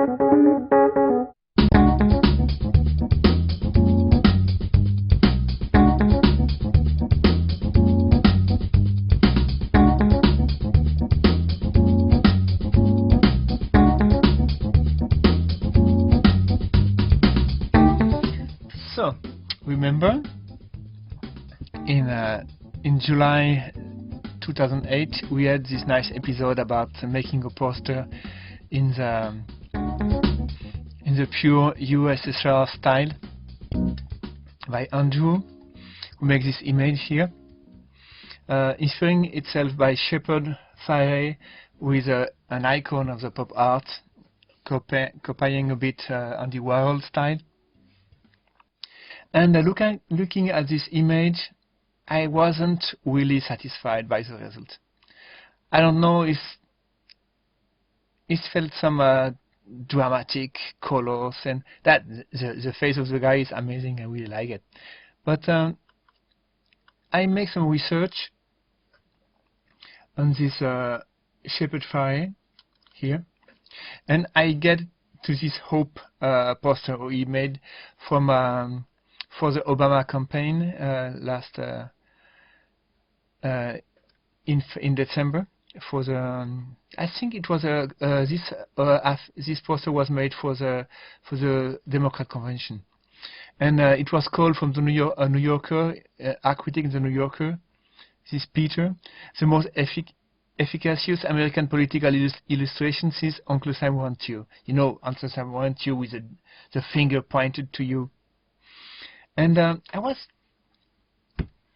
So, remember, in July 2008, we had this nice episode about making a poster in the pure USSR style by Andrew, who makes this image here, inspiring itself by Shepard Fairey with an icon of the pop art, copying a bit Andy Warhol style. And looking at this image, I wasn't really satisfied by the result. I don't know if it felt some dramatic colors, and that the face of the guy is amazing. I really like it. But I make some research on this Shepard Fairey here, and I get to this Hope poster he made from for the Obama campaign in December. For the I think it was this poster was made for the Democrat convention, and it was called from the New Yorker, a critic in the New Yorker, this Peter, the most efficacious American political illustration since Uncle Sam Wants You. You know, Uncle Sam Wants You with the finger pointed to you. And I was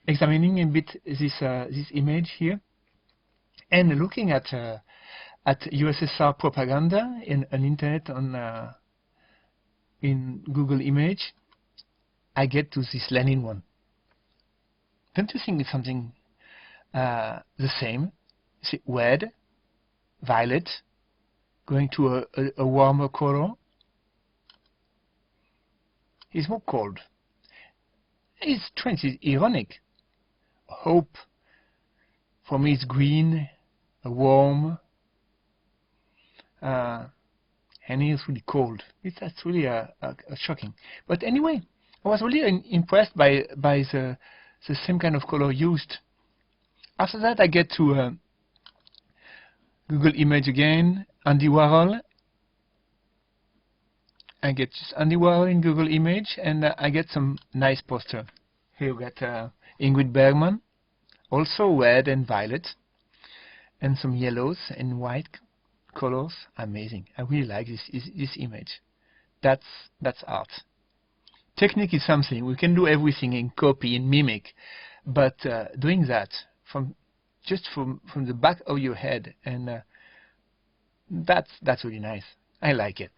examining a bit this image here, and looking at USSR propaganda on internet in Google Image. I get to this Lenin one. Don't you think it's something the same? See, red, violet, going to a warmer color. It's more cold. It's strange, it's ironic. Hope, for me, it's green, warm, and it's really cold. That's really shocking. But anyway, I was really impressed by the same kind of color used. After that, I get to Google Image again, Andy Warhol. I get just Andy Warhol in Google Image, and I get some nice poster. Here we got Ingrid Bergman, also red and violet, and some yellows and white colors. Amazing. I really like this image. That's art. Technique is something. We can do everything in copy, in mimic, but doing that from the back of your head, and that's really nice. I like it.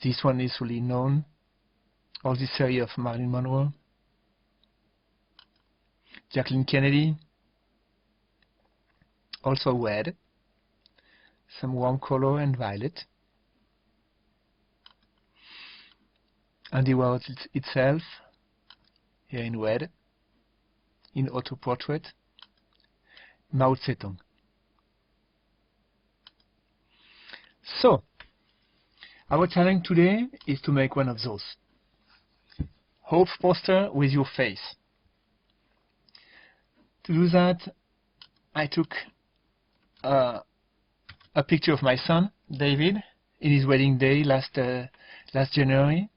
This one is really known. All this area of Marilyn Monroe, Jacqueline Kennedy, also red, some warm color and violet. Andy Warhol itself, here in red, in auto-portrait. Mao Zedong. So, our challenge today is to make one of those. Hope poster with your face. To do that, I took a picture of my son, David, in his wedding day last January.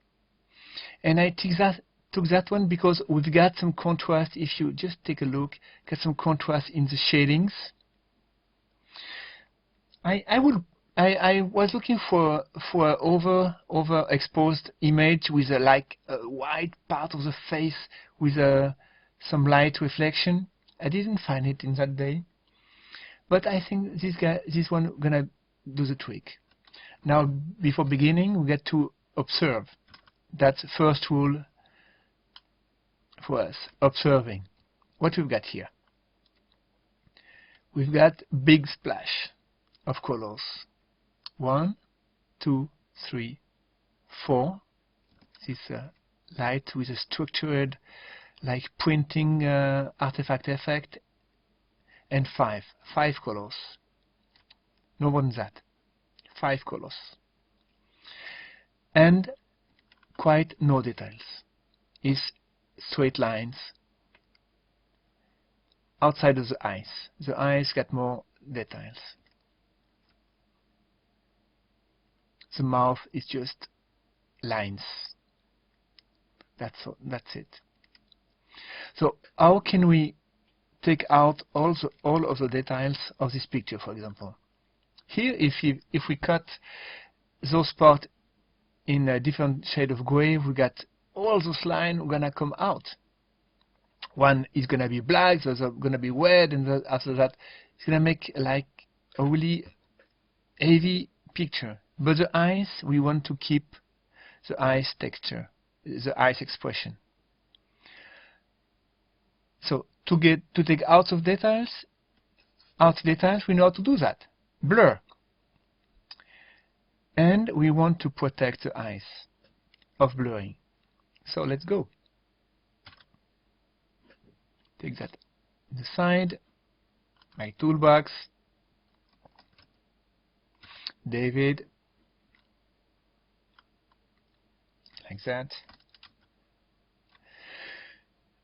And I took that one because we've got some contrast. If you just take a look, got some contrast in the shadings. I was looking for overexposed image with a white part of the face with some light reflection. I didn't find it in that day, but I think this one gonna do the trick. Now, before beginning, we get to observe. That's the first rule for us, observing. What we've got here? We've got big splash of colors. 1, 2, 3, 4. This light with a structured, like printing artifact effect, and 5 colors. No more than that. 5 colors and quite no details. It's straight lines outside of the eyes. The eyes get more details. The mouth is just lines. That's it. So how can we take out all of the details of this picture, for example? Here, if we cut those parts in a different shade of gray, we got all those lines gonna come out. One is gonna be black, the other gonna be red, and after that, it's gonna make like a really heavy picture. But the eyes, we want to keep the eyes texture, the eyes expression. So to take out details, we know how to do that. Blur. And we want to protect the eyes of blurring. So let's go. Take that to the side, my toolbox, David, like that.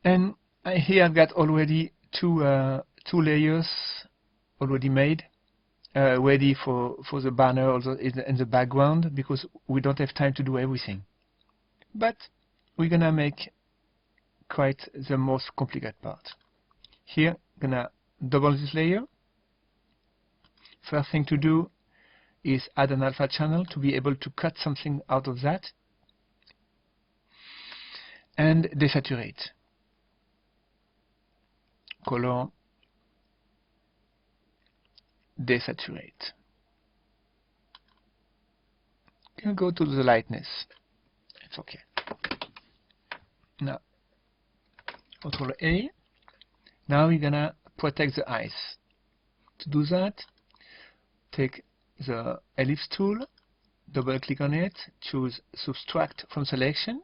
And here I've got already two layers already made, ready for the banner also in the background, because we don't have time to do everything. But we're gonna make quite the most complicated part. Here, gonna double this layer. First thing to do is add an alpha channel to be able to cut something out of that, and desaturate. Color, desaturate. You can go to the lightness. It's okay. Now, Control A. Now we're gonna protect the eyes. To do that, take the ellipse tool, double click on it, choose Subtract from Selection,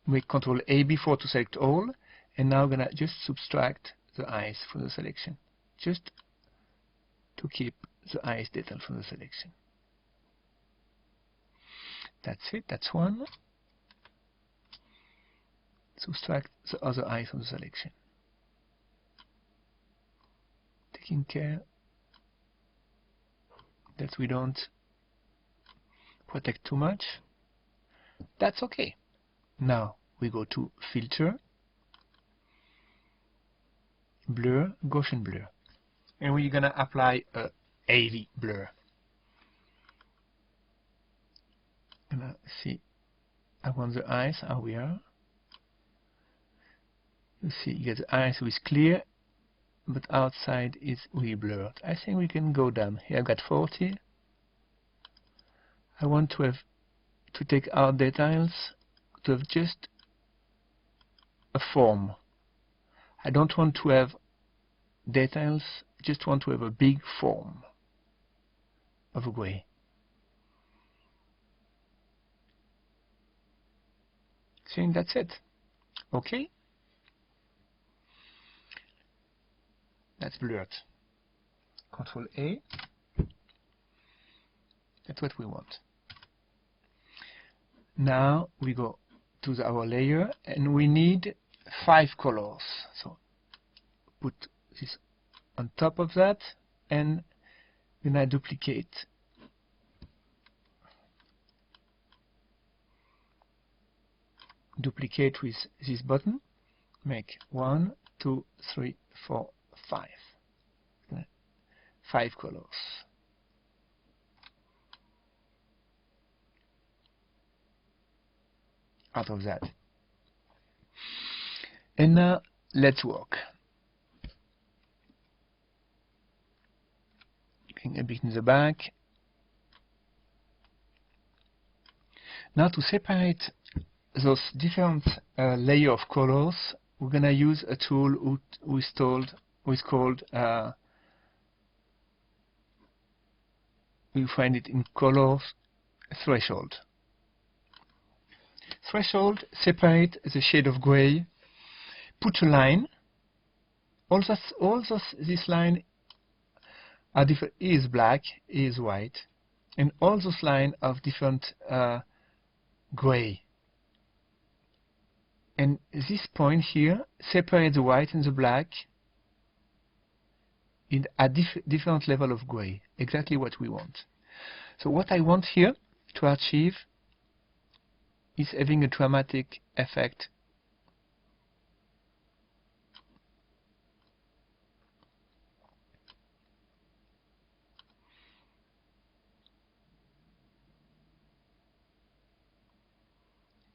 make Control A before to select all, and now we're gonna just subtract the eyes from the selection, just to keep the eyes detail from the selection. That's it, that's one. Subtract the other eye from the selection. Taking care that we don't protect too much. That's okay. Now we go to Filter, Blur, Gaussian Blur. And we're gonna apply a heavy blur. And see, I want the eyes, how we are. You see, you get the eyes with clear, but outside is really blurred. I think we can go down. Here I've got 40. I want to take out details, to have just a form. I don't want to have details, just want to have a big form of a gray. See, that's it. Okay. That's blurred. Control A. That's what we want. Now we go to our layer, and we need 5 colors. So put this on top of that, and we're gonna duplicate. Duplicate with this button. Make 1, 2, 3, 4, 5. 5 colors. Out of that. And now let's work. Looking a bit in the back. Now to separate those different layer of colors, we're gonna use a tool which is called we find it in Color Threshold. Threshold separate the shade of gray. Put a line. This line are different. Is black, is white, and all those lines of different gray. And this point here separates the white and the black in a different level of gray, exactly what we want. So what I want here to achieve is having a dramatic effect.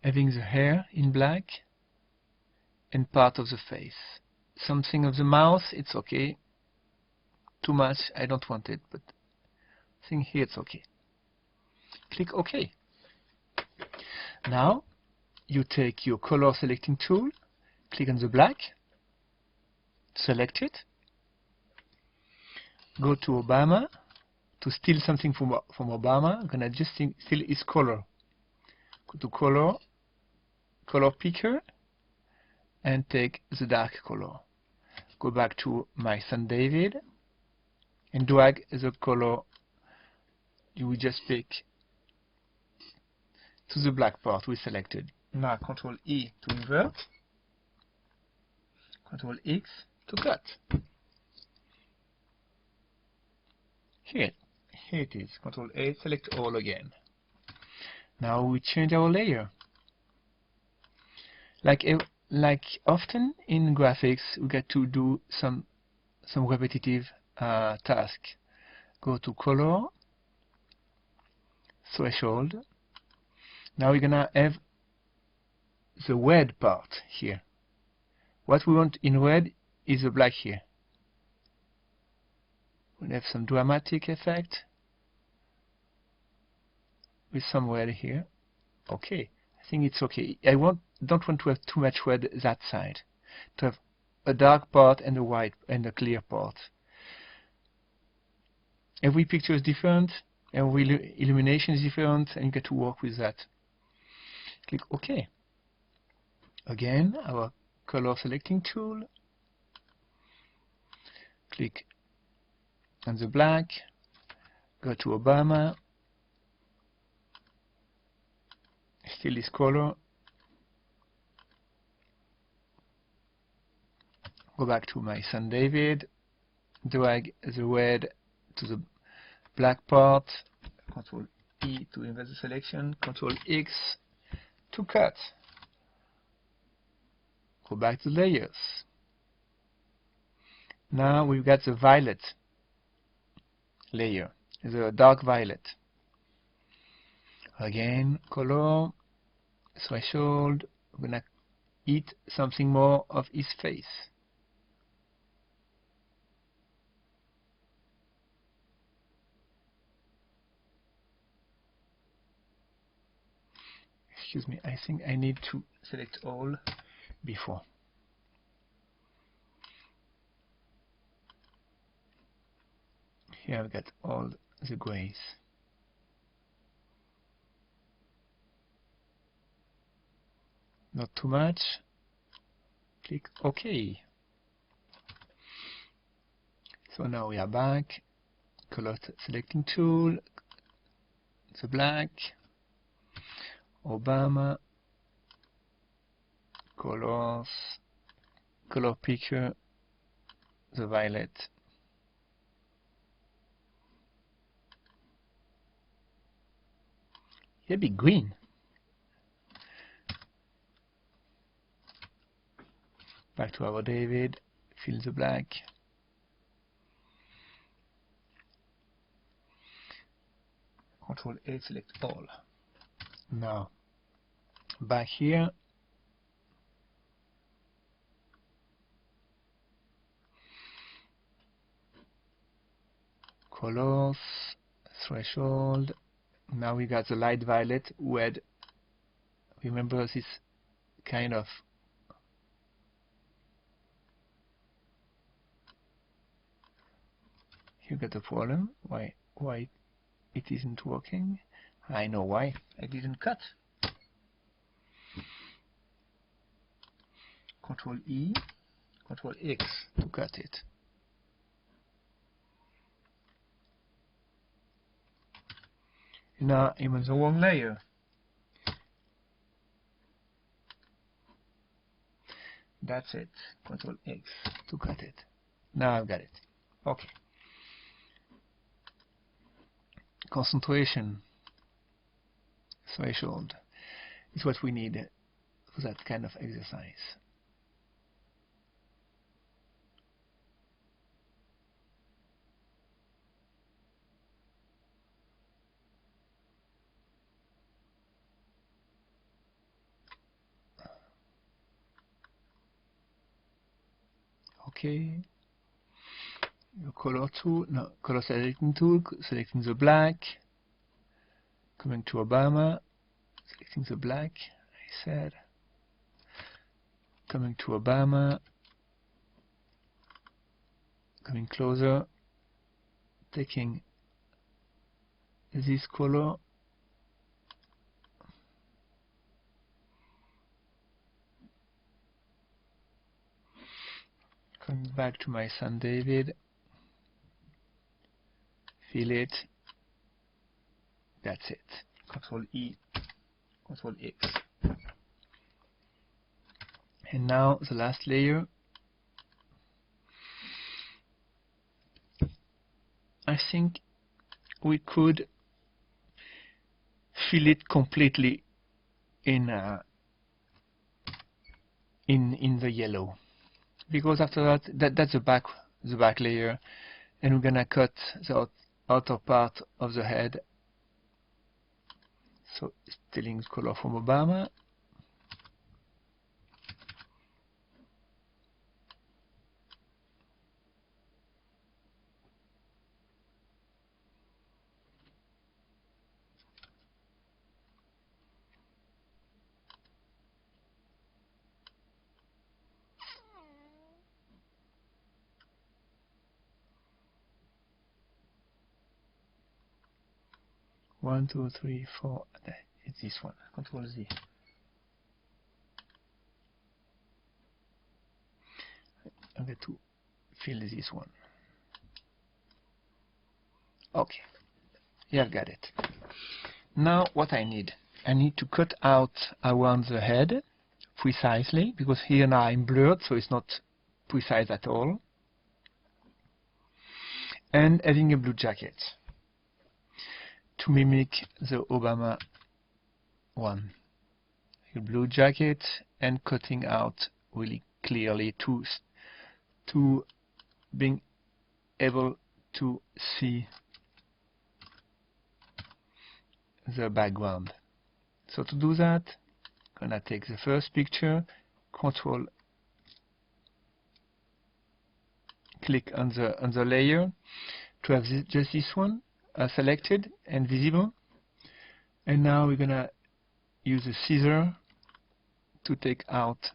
Having the hair in black and part of the face. Something of the mouth, it's okay. Too much, I don't want it, but I think here it's okay. Click OK. Now you take your color selecting tool, click on the black, select it, go to Obama to steal something from Obama. I'm gonna just steal his color. Go to color picker, and take the dark color. Go back to my son David and drag the color you will just pick to the black part we selected. Now Ctrl E to invert, Ctrl X to cut. Here it is. Ctrl A, select all again. Now we change our layer. Like often in graphics, we get to do some repetitive task. Go to color, threshold. Now we're gonna have the red part here. What we want in red is the black here. We'll have some dramatic effect with some red here. Okay, I think it's okay. I don't want to have too much red that side. To have a dark part and a white and a clear part. Every picture is different, every illumination is different, and you get to work with that. Click OK. Again, our color selecting tool. Click on the black, go to Obama, steal this color, go back to my son David, drag the red to the black part, Ctrl E to invert the selection, Ctrl X to cut. Go back to layers. Now we've got the violet layer, the dark violet. Again, color, threshold, we're gonna eat something more of his face. Excuse me, I think I need to select all before. Here I've got all the grays. Not too much. Click OK. So now we are back. Color selecting tool, the black, Obama, colors, color picker, the violet. Here be green. Back to our David, fill the black. Ctrl A, select all. Now, back here, colors, threshold. Now we got the light violet with, remember this kind of you got the problem. Why it isn't working? I know why. I didn't cut. Ctrl E, Ctrl X to cut it. Now I'm on the wrong layer. That's it. Control X to cut it. Now I've got it. Okay. Concentration threshold is what we need for that kind of exercise. Okay. Your color tool, no, color selecting tool, selecting the black, coming to Obama, selecting the black, I said, coming to Obama, coming closer, taking this color, coming back to my son David, fill it, that's it, Control E, Control X. And now the last layer, I think we could fill it completely in the yellow, because after that's the back layer, and we're gonna cut the outer part of the head. So stealing the color from Obama. One, two, three, four. It's this one. Control Z. I'm going to fill this one. Okay. Yeah, I've got it. Now what I need to cut out around the head precisely, because here now I'm blurred, so it's not precise at all. And having a blue jacket to mimic the Obama one. A blue jacket and cutting out really clearly to being able to see the background. So to do that, I'm gonna take the first picture, control click on the layer to have just this one selected and visible. And now we're gonna use a scissor to take out,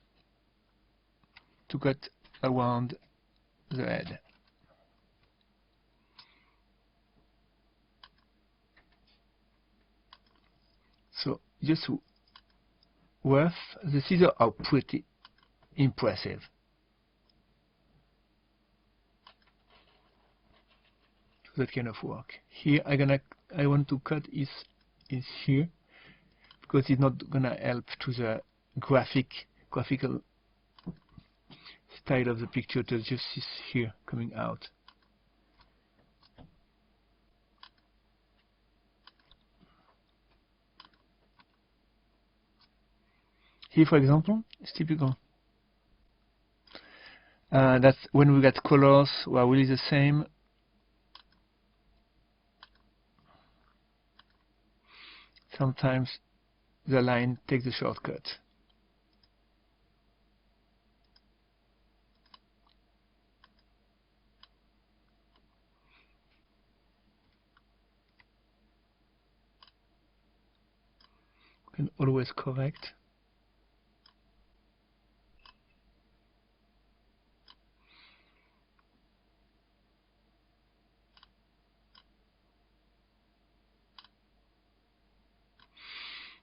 to cut around the head. So just rough, the scissors are pretty impressive. That kind of work. Here I want to cut is here, because it's not gonna help to the graphical style of the picture. To just is here coming out. Here, for example, it's typical. That's when we got colors who are really the same. Sometimes the line takes the shortcut. You can always correct.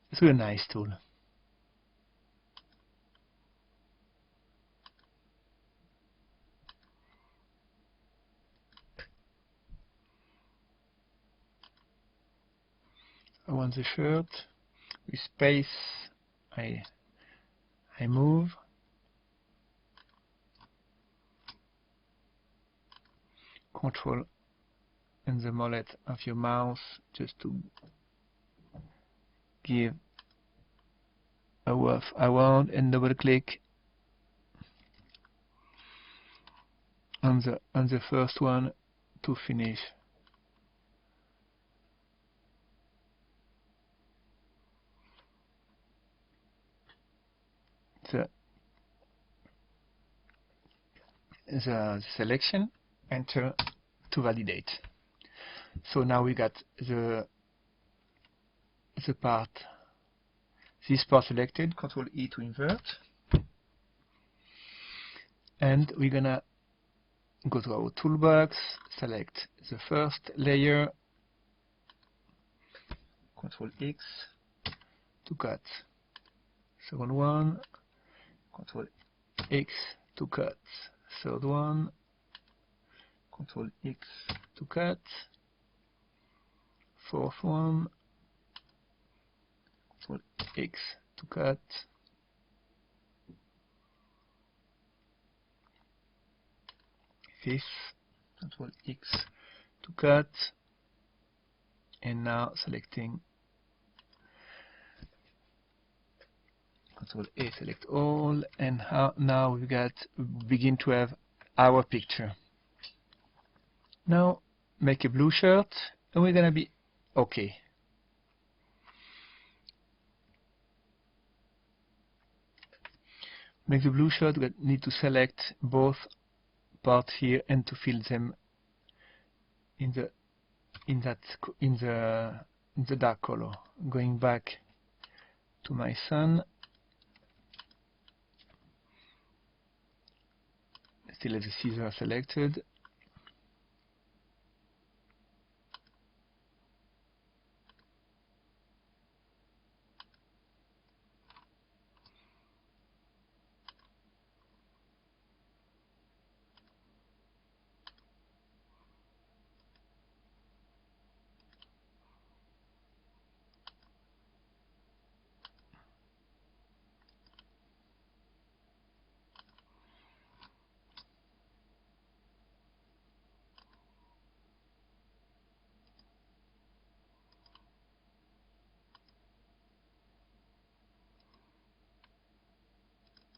It's really a nice tool. I want the shirt. With space, I move. Control and the mallet of your mouse just to give a rough around, and double click on the first one to finish. The selection, enter to validate. So now we got this part selected, Control E to invert, and we're gonna go to our toolbox, select the first layer, Control X to cut, second one, Control X to cut, third one, Control X to cut, fourth one, Control X to cut, fifth, Control X to cut, and now selecting Control A, select all, and now we begin to have our picture. Now make a blue shirt, and we're gonna be okay. Make the blue shirt, we need to select both parts here and to fill them in the dark color. Going back to my sun, still have the scissor selected.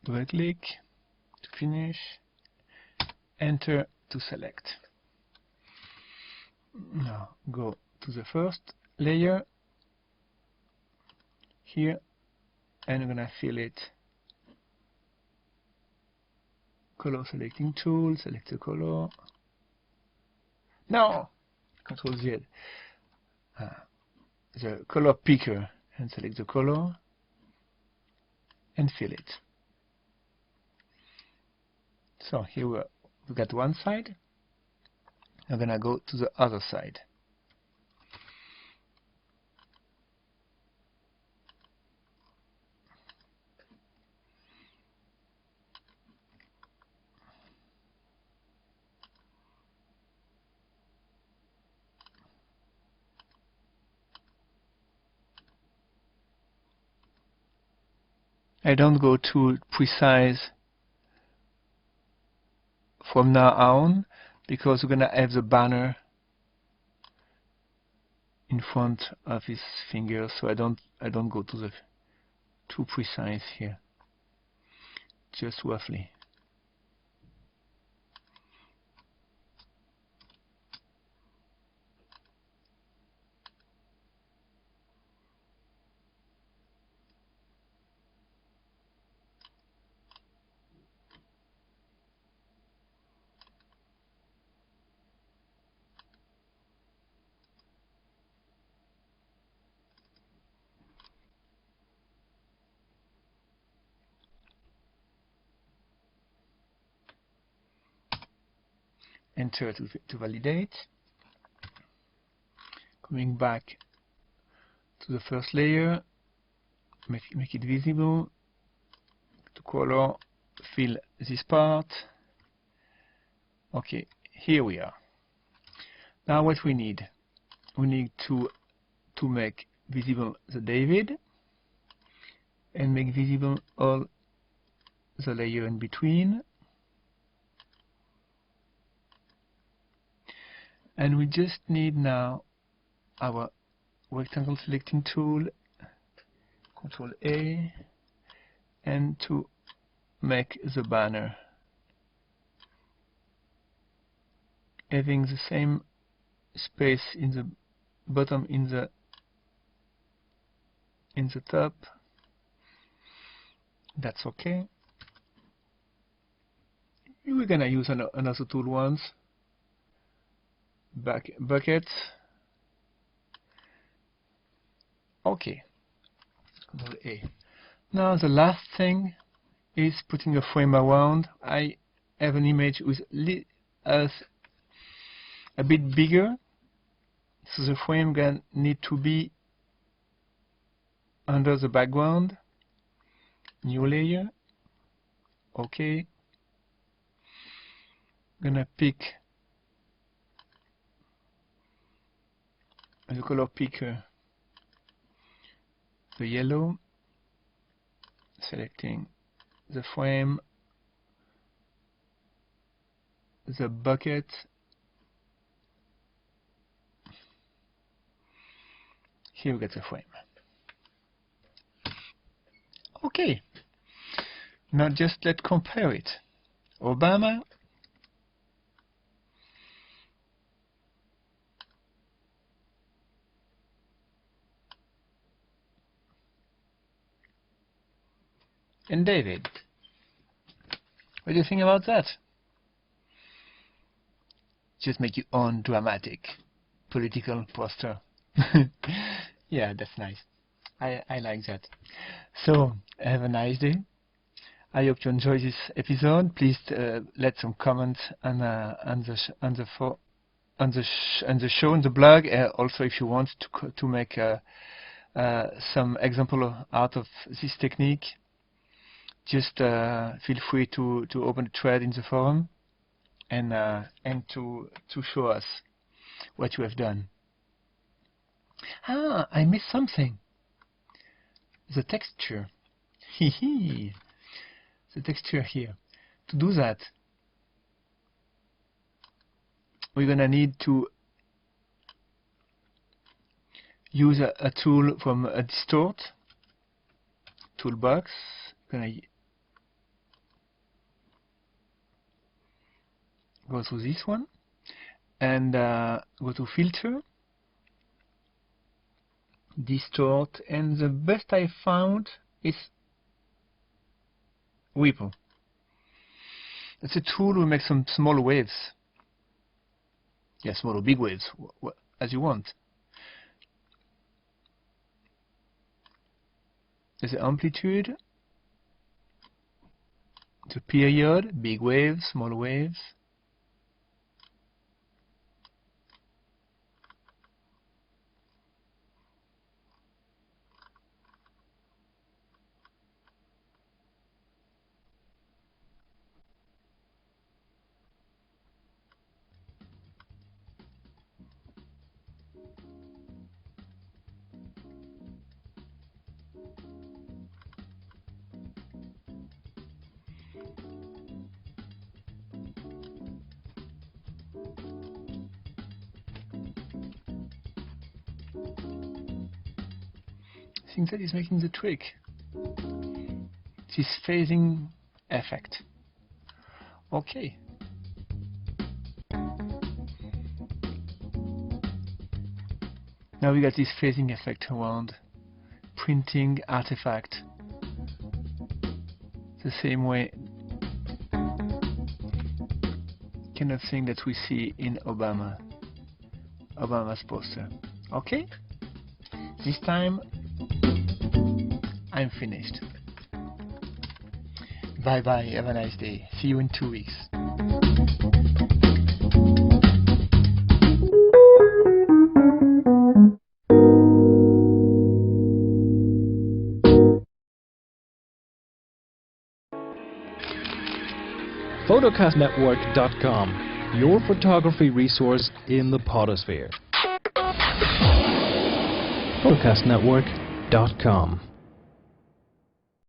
Double click to finish, enter to select. Now go to the first layer here, and I'm gonna fill it. Color selecting tool, select the color. No! Control Z. The color picker, and select the color and fill it. So here we got one side. I'm gonna go to the other side. I don't go too precise from now on, because we're gonna have the banner in front of his finger, so I don't go to the too precise here, just roughly. Enter to validate. Coming back to the first layer, make it visible. To color, fill this part. Okay, here we are. Now what we need to make visible the David and make visible all the layer in between. And we just need now our rectangle selecting tool, Control A, and to make the banner having the same space in the bottom in the top. That's okay. We're gonna use another tool once. Buckets. Okay. Control A. Now the last thing is putting a frame around. I have an image with a bit bigger, so the frame gonna need to be under the background. New layer. Okay. Gonna pick the color picker, the yellow, selecting the frame, the bucket, here we get the frame. Okay, now just let's compare it. Obama, and David. What do you think about that? Just make your own dramatic political poster. Yeah, that's nice. I like that. So, have a nice day. I hope you enjoy this episode. Please let some comments on the show, on the blog. Also, if you want to make some example out of this technique, just feel free to open a thread in the forum and to show us what you have done. Ah, I missed something. The texture. The texture here. To do that, we're gonna need to use a tool from a distort toolbox. Gonna go to this one and go to filter, distort, and the best I found is Ripple. It's a tool to make some small waves. Yeah, small or big waves, as you want. There's the amplitude, the period, big waves, small waves. I think that is making the trick. This phasing effect. Okay. Now we got this phasing effect around printing artifact. The same way kind of thing that we see in Obama's poster. Okay? This time I'm finished. Bye bye, have a nice day. See you in 2 weeks. photocastnetwork.com, your photography resource in the potosphere. podcastnetwork.com.